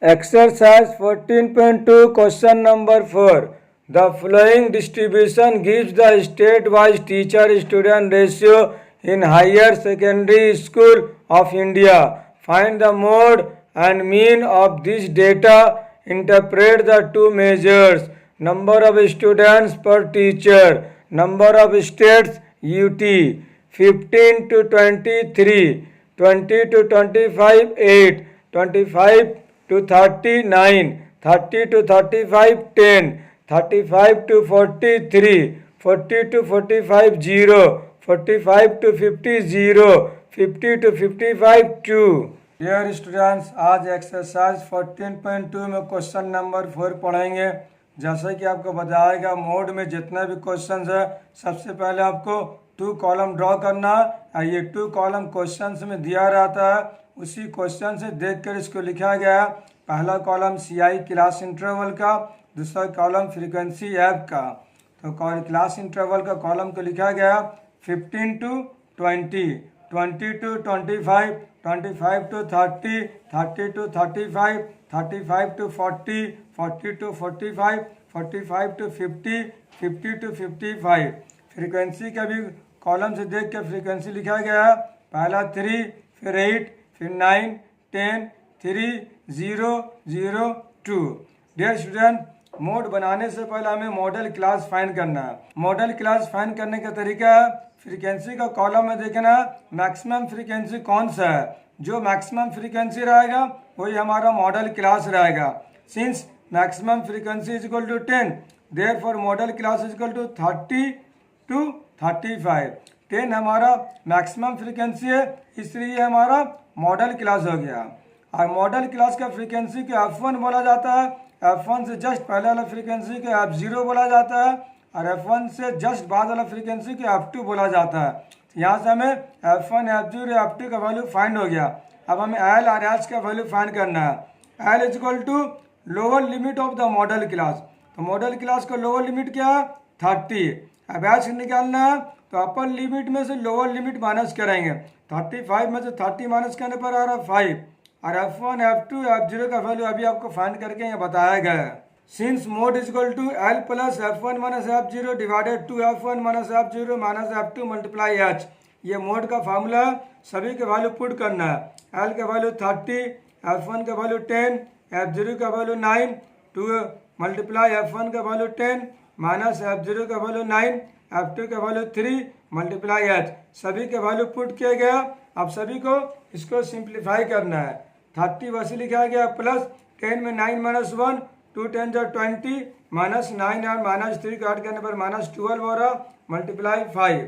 Exercise 14.2 question number 4. The following distribution gives the state-wise teacher-student ratio in higher secondary school of India. Find the mode and mean of this data. Interpret the two measures. Number of students per teacher. Number of states UT. 15 to 23. 20 to 25 8. 25 to 39, 30 to 35 10, 35 to 43, 40 to 45 0, 45 to 50 0, 50 to 55 2. Dear students, आज exercise 14.2 में question number 4 पढ़ेंगे। जैसे कि आपको बताया गया, mode में जितने भी क्वेश्चंस है, सबसे पहले आपको 2 कॉलम ड्रॉ करना है। ये 2 कॉलम क्वेश्चंस में दिया रहता है, उसी क्वेश्चन से देखकर इसको लिखा गया। पहला कॉलम CI क्लास इंटरवल का, दूसरा कॉलम फ्रीक्वेंसी ऐप का। तो क्लास इंटरवल का कॉलम को लिखा गया 15 to 20, 20 to 25, 25 to 30, 30 to 35, 35 to 40, 40 to 45, 45 to 50, 50 to 55। Frequency का भी कॉलम से देख के फ्रीक्वेंसी लिखा गया। पहला 3, फिर 8, फिर 9, 10, 3, 0, 0, 2। डियर स्टूडेंट, मोड बनाने से पहले हमें मॉडल क्लास फाइंड करना है। मॉडल क्लास फाइंड करने का तरीका है, फ्रीक्वेंसी का कॉलम में देखना मैक्सिमम फ्रीक्वेंसी कौन सा है। जो मैक्सिमम फ्रीक्वेंसी रहेगा वही हमारा मॉडल क्लास रहेगा। Since maximum frequency is equal to 10, therefore modal class is equal to 30 to 35। 10 हमारा मैक्सिमम फ्रीक्वेंसी है, इसलिए हमारा मॉडल क्लास हो गया। और मॉडल क्लास का फ्रीक्वेंसी को F1 बोला जाता है। F1 से जस्ट पहले वाला फ्रीक्वेंसी को F0 बोला जाता है, और F1 से जस्ट बाद वाला फ्रीक्वेंसी को F2 बोला जाता है। तो यहाँ से हमें F1, F0, F2 का वैल्यू फाइंड हो गया। अब हमें L और H का वैल्यू फाइंड करना है। L is equal to lower limit of the modal class. तो मॉडल क्लास का लोअर लिमिट क्या है? 30। अब H निकालना है, तो अपर लिमिट में से लोअर लिमिट माइनस करेंगे। 35 में से 30 माइनस करने पर आ रहा 5। और F1, F2, F0 का वैल्यू अभी आपको फाइंड करके यहाँ बताया गया है। Since mode is equal to L plus F1 minus F0 divided to F1 minus F0 minus F2 multiply H, ये मोड का फार्मूला। सभी के वैल्यू पुट करना है। L का वैल्यू 30, F1 का वैल्यू 10, F0 का वैल्यू 9, 2 मल्टीप्लाई F1 का वैल्यू 10 माइनस F0 का वैल्यू 9, F2 का वैल्यू 3 मल्टीप्लाई H। सभी के वैल्यू पुट किया गया। अब सभी को इसको सिंप्लीफाई करना है। 30 वैसे लिखा गया, प्लस 10 में 9 माइनस 1, 2 10 जो 20, माइनस 9 और माइनस 3 को ऐड करने पर माइनस 12 हो रहा, मल्टीप्लाई 5।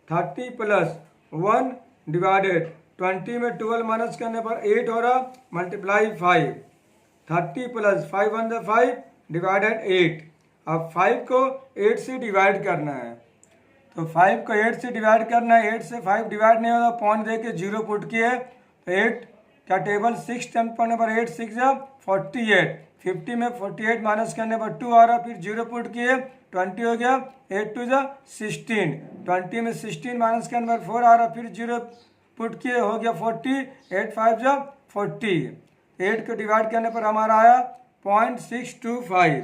30 प्लस 1 डिवाइडेड 20 में 12 माइनस करने पर 8 हो रहा, मल्टीप्लाई 5। 30 plus 5 1 the 5 divided 8। अब 5 को 8 से डिवाइड करना है। तो 5 को 8 से डिवाइड करना है। 8 से 5 डिवाइड नहीं होगा, पॉइंट दे के 0 पुट किए। तो 8 का टेबल 6 टाइम पढ़ने पर 8 6 है 48। 50 में 48 माइनस करने पर 2 आ रहा, फिर 0 पुट किए, 20 हो गया। 8 2 जा 16। 20 में 16 माइनस करने पर 4 आ रहा, फिर 0 पुट किए, हो गया 40। 8 5 जा 40। 8 को डिवाइड करने पर हमारा आया 0.625।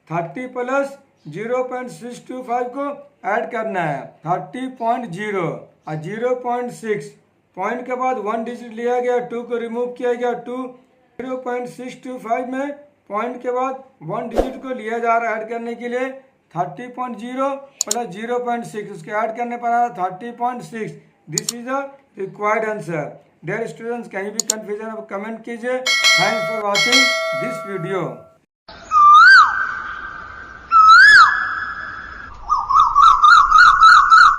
30 प्लस 0.625 को ऐड करना है, 30.0 और 0.6। पॉइंट के बाद 1 डिजिट लिया गया, 2 को रिमूव किया गया, 2। 0.625 में पॉइंट के बाद 1 डिजिट को लिया जा रहा है ऐड करने के लिए। 30.0 प्लस 0.6, उसके ऐड करने पर आ रहा 30.6। This is the required answer. Dear students, कहीं भी कंफ्यूजन आप कमेंट कीजिए। Thanks for watching this video.